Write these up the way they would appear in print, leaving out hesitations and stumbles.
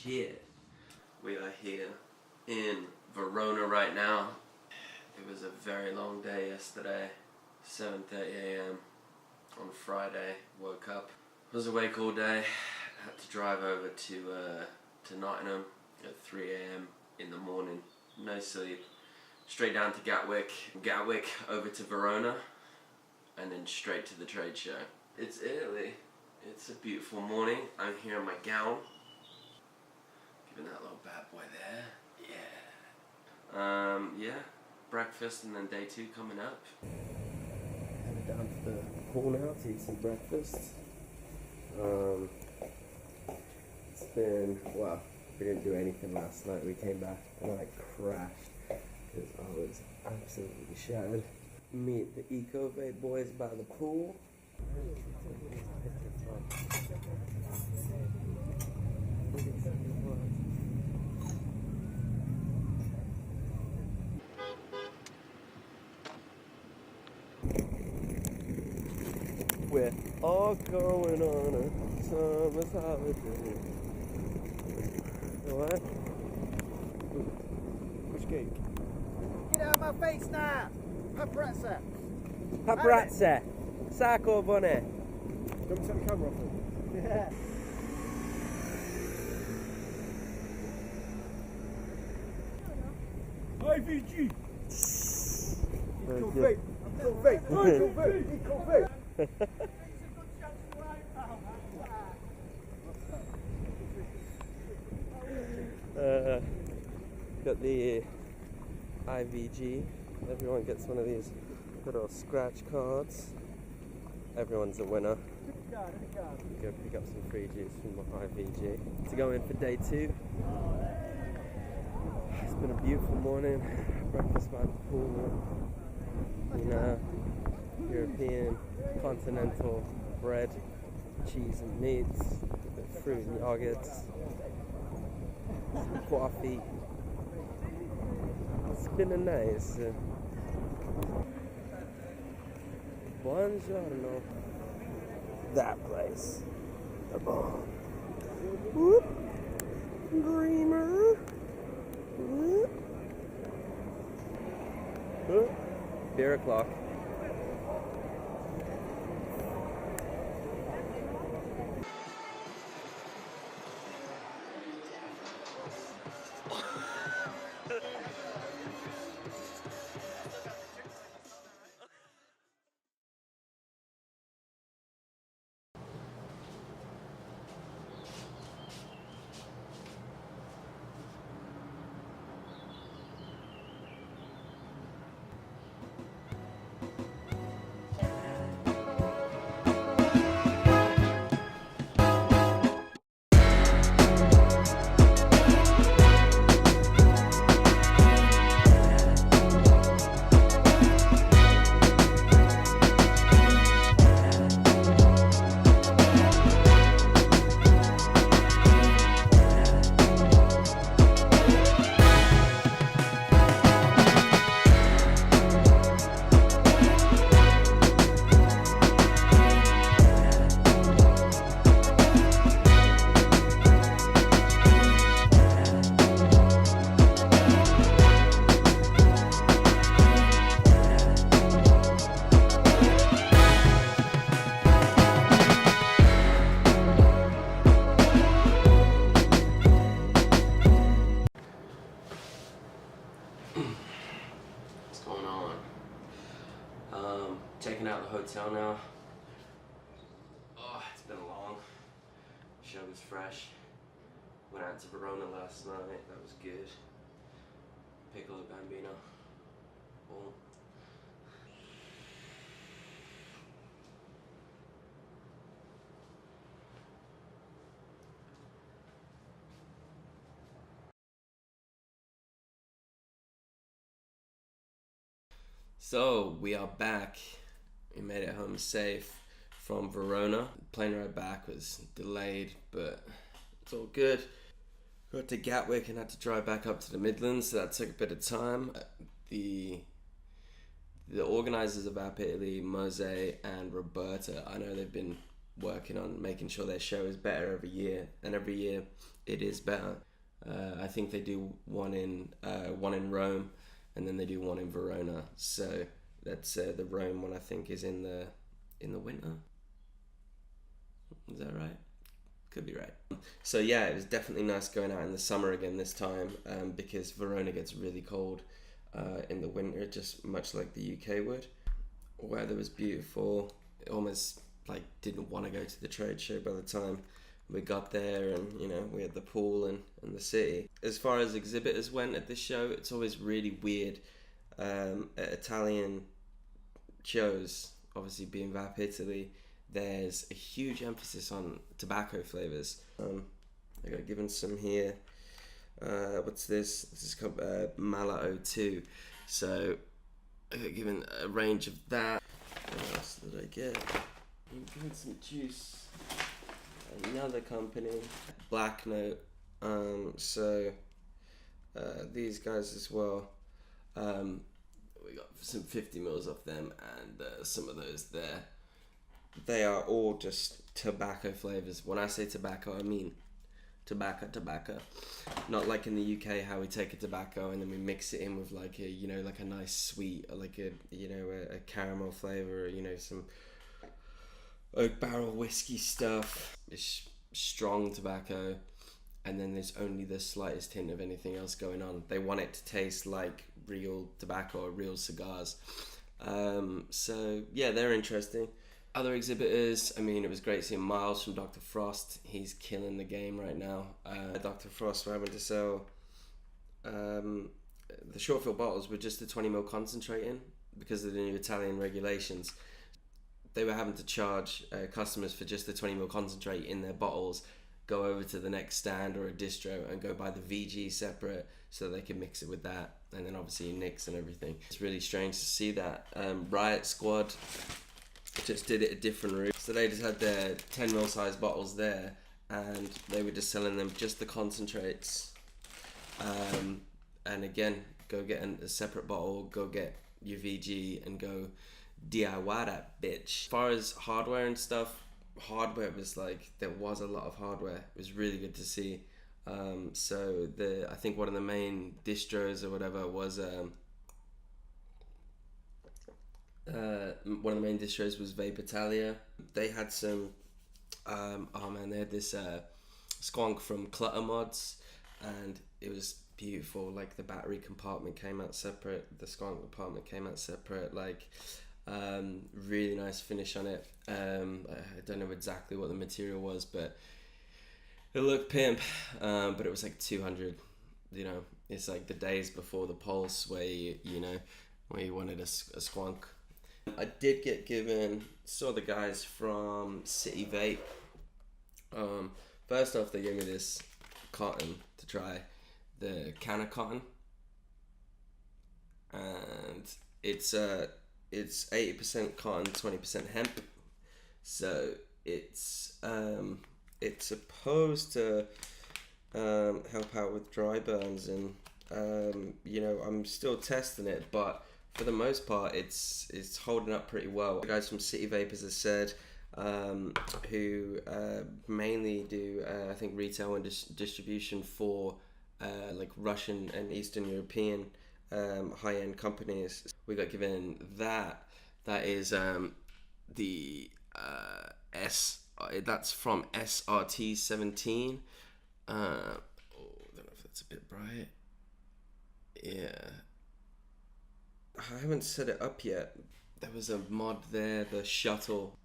here. We are here in Verona right now. It was a very long day yesterday. 7:30 a.m. on Friday. Woke up. Was awake all day. Had to drive over to Nottingham at 3 a.m. in the morning. No sleep. Straight down to Gatwick. Gatwick over to Verona. And then straight to the trade show. It's Italy. It's a beautiful morning. I'm here in my gown. Giving that little bad boy there. Yeah. Yeah. Breakfast and then day 2 coming up. Headed down to the pool now to eat some breakfast. It's been, well, we didn't do anything last night. We came back and I crashed because I was absolutely shattered. Meet the Eco-Vape boys by the pool. We're all going on a summer's holiday. You know what? Which cake? Get out of my face now! Paparazzi! Paparazzi! Sacco Bonnet! Don't turn the camera off. Yeah. IVG! Eco-Vape! Eco-Vape! Eco-Vape! Eco-Vape! Got the IVG. Everyone gets one of these little scratch cards. Everyone's a winner. Go pick up some free juice from my IVG to go in for day 2. It's been a beautiful morning. Breakfast by the pool. You know, European continental bread, cheese and meats, fruit and yogurts, some coffee. It's been a nice buongiorno. That place, the bomb. Whoop, dreamer. Whoop. Whoop. Beer o'clock. Checking out the hotel now. Oh, it's been long. Show was fresh. Went out to Verona last night. That was good. Piccolo Bambino. Boom. So we are back. We made it home safe from Verona. The plane ride back was delayed, but it's all good. Got to Gatwick and had to drive back up to the Midlands, so that took a bit of time. The organisers of App Italy, Mose and Roberta, I know they've been working on making sure their show is better every year, and every year it is better. I think they do one in Rome, and then they do one in Verona. So that's the Rome one. I think is in the winter. Is that right? Could be right. So yeah, it was definitely nice going out in the summer again this time, because Verona gets really cold in the winter, just much like the UK would. Weather was beautiful. It almost like didn't want to go to the trade show by the time we got there, and we had the pool and the city. As far as exhibitors went at this show, it's always really weird at Italian shows, obviously being VAP Italy, there's a huge emphasis on tobacco flavors. I got given some here. What's this? This is called Mala 02. So I got given a range of that. What else did I get? I'm given some juice. Another company, Black Note. So these guys as well. We got some 50 mils of them, and some of those there. They are all just tobacco flavors. When I say tobacco, I mean tobacco. Not like in the UK how we take a tobacco and then we mix it in with like a like a nice sweet, or like a a caramel flavor, or some oak barrel whiskey stuff. It's strong tobacco, and then there's only the slightest hint of anything else going on. They want it to taste like real tobacco or real cigars. So yeah, they're interesting. Other exhibitors, I mean, it was great seeing Miles from Dr. Frost. He's killing the game right now. Dr. Frost were having to sell the short fill bottles with just the 20ml concentrate in because of the new Italian regulations. They were having to charge customers for just the 20ml concentrate in their bottles, go over to the next stand or a distro and go buy the VG separate so they can mix it with that, and then obviously nicks and everything. It's really strange to see that. Riot Squad just did it a different route. So they just had their 10ml size bottles there, and they were just selling them just the concentrates. And again, go get a separate bottle, go get your VG, and go DIY that bitch. As far as hardware and stuff, hardware was like, there was a lot of hardware. It was really good to see. So I think one of the main distros or whatever was one of the main distros was Vape Italia. They had some they had this squonk from Clutter Mods, and it was beautiful. Like the battery compartment came out separate, the squonk compartment came out separate, like really nice finish on it. I don't know exactly what the material was, but it looked pimp. But it was like 200. It's like the days before the Pulse where you wanted a squonk. I did get given, saw the guys from City Vape. First off, they gave me this cotton to try, the Canna cotton, and it's 80% cotton, 20% hemp. So it's supposed to help out with dry burns, and I'm still testing it, but for the most part, it's holding up pretty well. The guys from City Vape, as I said, who mainly do I think retail and distribution for like Russian and Eastern European high-end companies. We got given that is the that's from SRT 17. I don't know if that's a bit bright. Yeah, I haven't set it up yet. There was a mod there, the shuttle.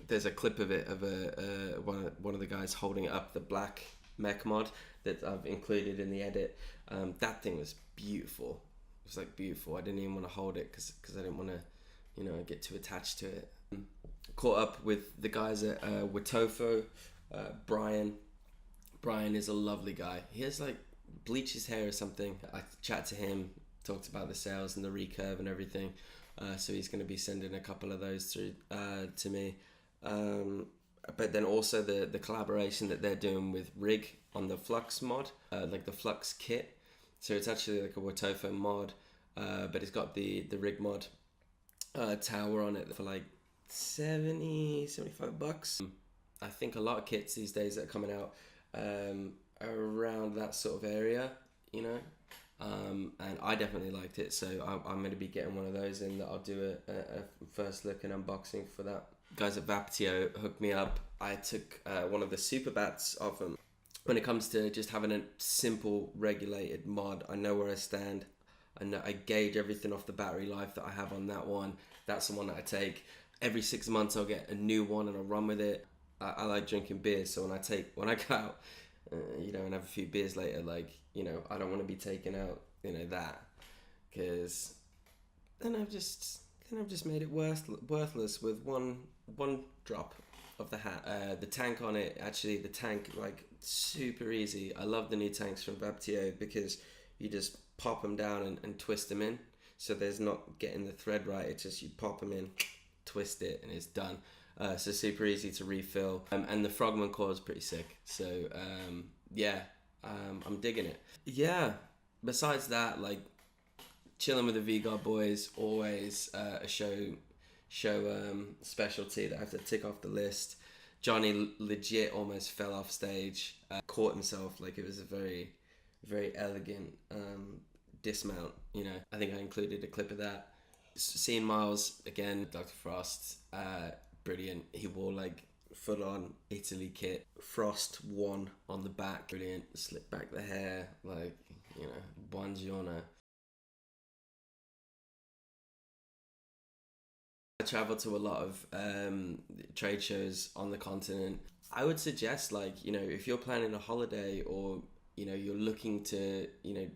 There's a clip of it of one of the guys holding it up, the black mech mod that I've included in the edit. That thing was beautiful. It was like beautiful. I didn't even want to hold it because I didn't want to get too attached to it. Caught up with the guys at Witofo. Brian is a lovely guy. He has like bleached his hair or something. I chat to him, talked about the sales and the recurve and everything. So he's going to be sending a couple of those through to me. But then also the collaboration that they're doing with Rig on the Flux mod, like the Flux kit. So it's actually like a Wotofo mod, but it's got the Rig mod tower on it for like $75. I think a lot of kits these days that are coming out are around that sort of area, you know. And I definitely liked it, so I'm going to be getting one of those in that I'll do a first look and unboxing for that. Guys at Vaptio hooked me up. I took one of the super bats of them. When it comes to just having a simple regulated mod, I know where I stand. I gauge everything off the battery life that I have on that one. That's the one that I take. Every 6 months I'll get a new one and I'll run with it. I like drinking beer, so when I go out, you know, and have a few beers later, like, you know, I don't want to be taking out, you know, that, because then I've just made it worthless with one drop of the hat. The tank on it, actually, the tank, like, super easy. I love the new tanks from Vaptio because you just pop them down and twist them in, so there's not getting the thread right. It's just you pop them in, twist it, and it's done. So super easy to refill, and the Frogman core is pretty sick. So yeah, I'm digging it. Yeah. Besides that, like, chilling with the V-God boys, always a show specialty that I have to tick off the list. Johnny legit almost fell off stage, caught himself. Like, it was a very, very elegant dismount. You know, I think I included a clip of that. Seeing Miles again, Dr. Frost, brilliant. He wore like full on Italy kit, Frost 1 on the back, brilliant. Slick back the hair, like, you know, buongiorno. I travel to a lot of trade shows on the continent. I would suggest, like, you know, if you're planning a holiday, or, you know, you're looking to, you know,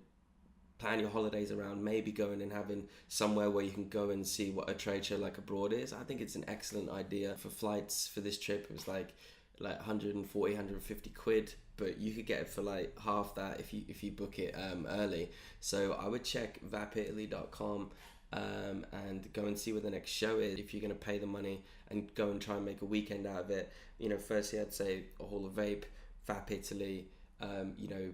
plan your holidays around maybe going and having somewhere where you can go and see what a trade show like abroad is, I think it's an excellent idea. For flights for this trip, it was like 140, 150 quid, but you could get it for like half that if you book it early. So I would check vapitaly.com and go and see where the next show is if you're going to pay the money and go and try and make a weekend out of it. You know, firstly I'd say a Hall of Vape, Vap Italy, you know,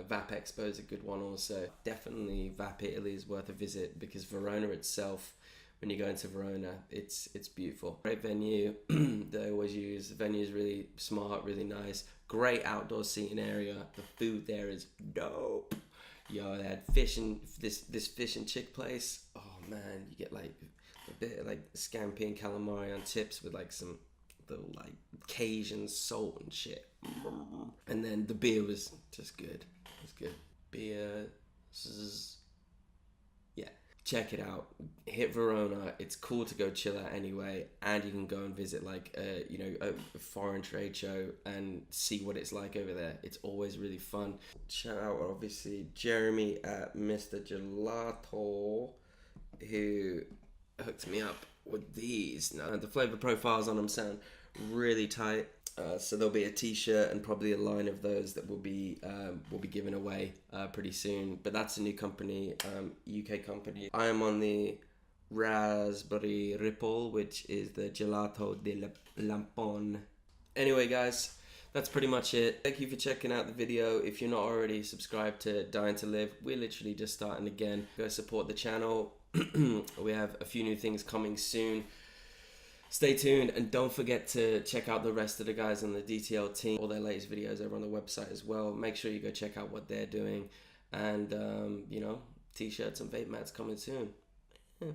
Vap Expo is a good one also. Definitely Vap Italy is worth a visit, because Verona itself, when you go into Verona, it's beautiful. Great venue. They always use. The venue is really smart, really nice. Great outdoor seating area. The food there is dope. Yo, they had fish and this fish and chick place. Oh man, you get like a bit of like scampi and calamari on tips with like some little like Cajun salt and shit. And then the beer was just good. It was good. Beer, yeah. Check it out. Hit Verona. It's cool to go chill out anyway, and you can go and visit like you know, a foreign trade show and see what it's like over there. It's always really fun. Shout out obviously Jeremy at Mr. Gelato, who hooked me up with these. Now the flavor profiles on them sound really tight. So there'll be a t-shirt and probably a line of those that will be given away pretty soon. But that's a new company, UK company. I am on the Raspberry Ripple, which is the Gelato de Lampon. Anyway, guys, that's pretty much it. Thank you for checking out the video. If you're not already subscribed to Dying to Live, we're literally just starting again. Go support the channel. We have a few new things coming soon. Stay tuned, and don't forget to check out the rest of the guys on the DTL team. All their latest videos over on the website as well. Make sure you go check out what they're doing. And, you know, t-shirts and vape mats coming soon. Yeah.